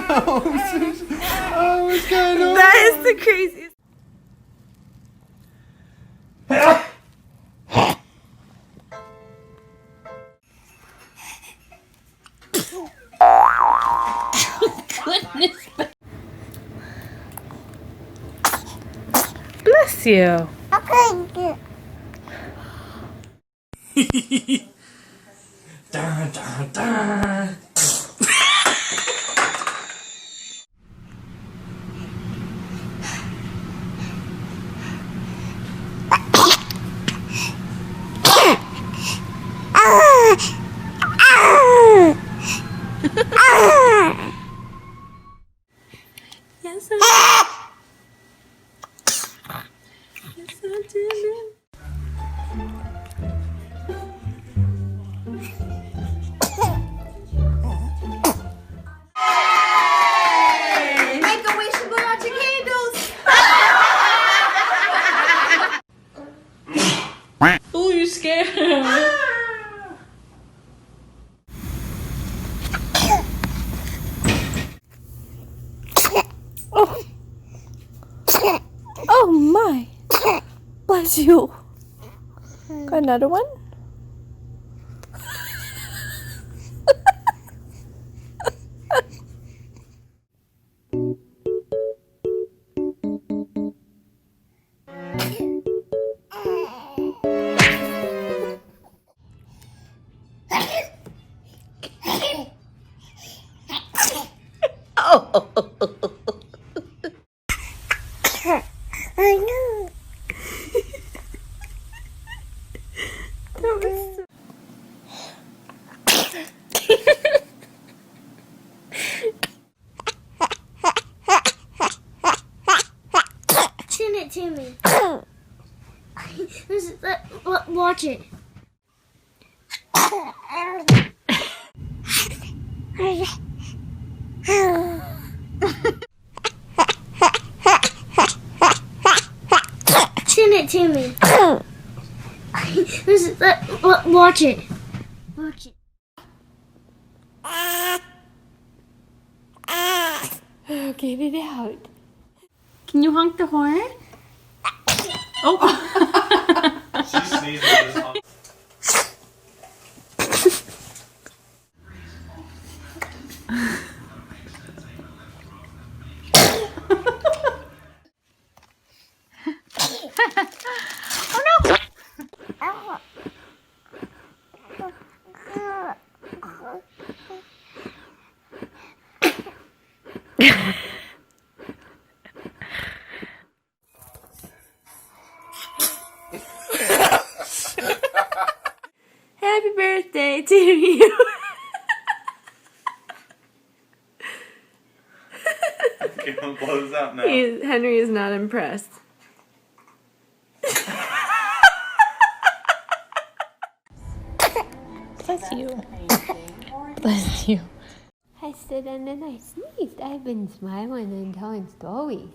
Oh, what's going on? That is the craziest. Goodness. Bless you. Dun, dun, dun. Yes, I yes, I did. Make a wish and blow out your candles. Ooh, you scared him. Oh. Oh my. Bless you. Got another one? Oh. That was so... Chin it to me. Watch it. Chin it to me. Watch it. Watch it. Oh, get it out. Can you honk the horn? Oh. She sneezed at his honk. Happy birthday to you. Okay, we'll close out now. Henry is not impressed. Bless you. Bless you. I said and then I sneezed. I've been smiling and telling stories.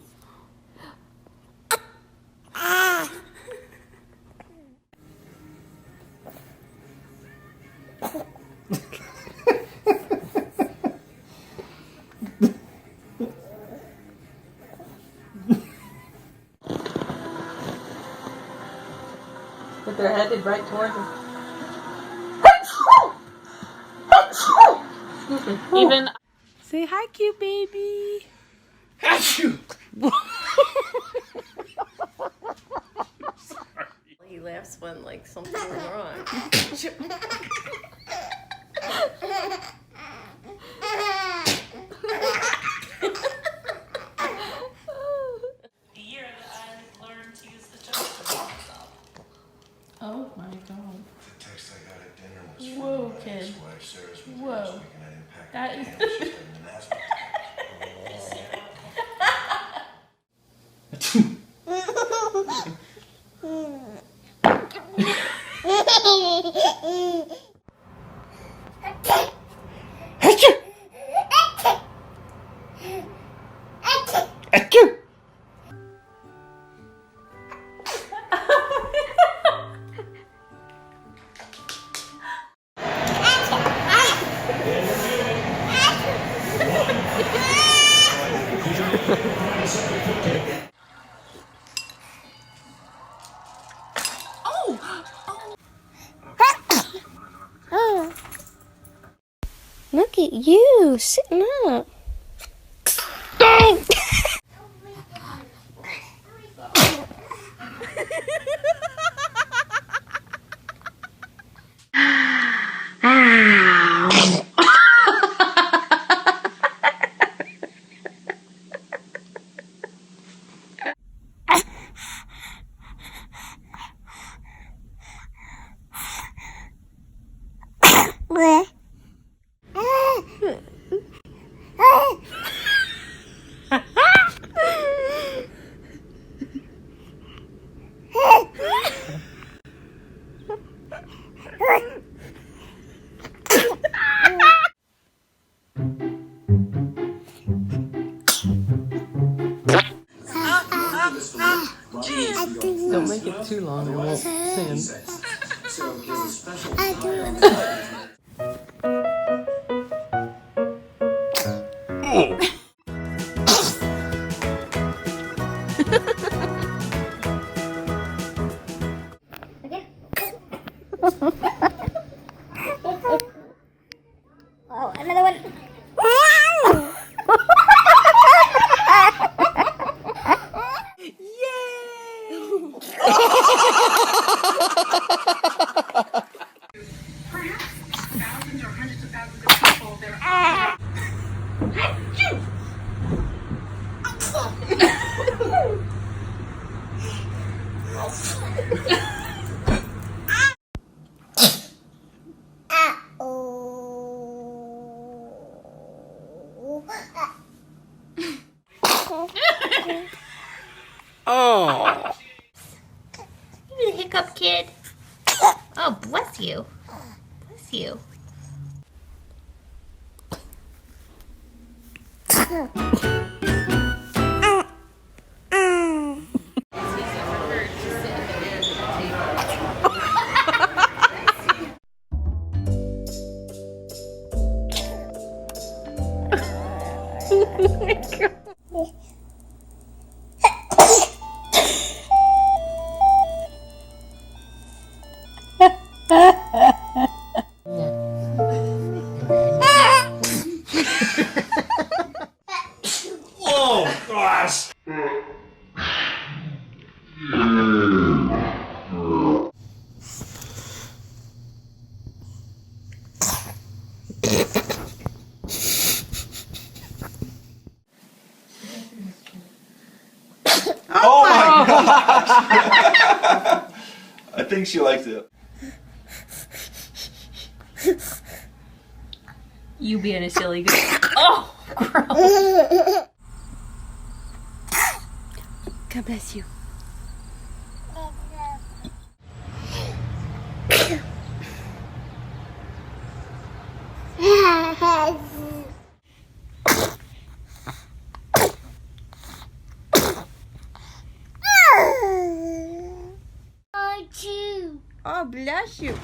But they're headed right towards us. Even say hi, cute baby. Achoo! He laughs when like something's wrong. Oh my god. The text I got at dinner was Whoa, from kid. his wife, Sarah's with Whoa. last week, and I didn't pack That my is- camera. She's having an asthma Look at you sitting up. Don't make it too long, it won't sing. Oh, another one. Oh. You the hiccup kid. Oh, bless you. Bless you. Oh gosh! Oh my gosh! I think she liked it. You being a silly goose. Oh, gross. God bless you. I chew. Oh, bless you.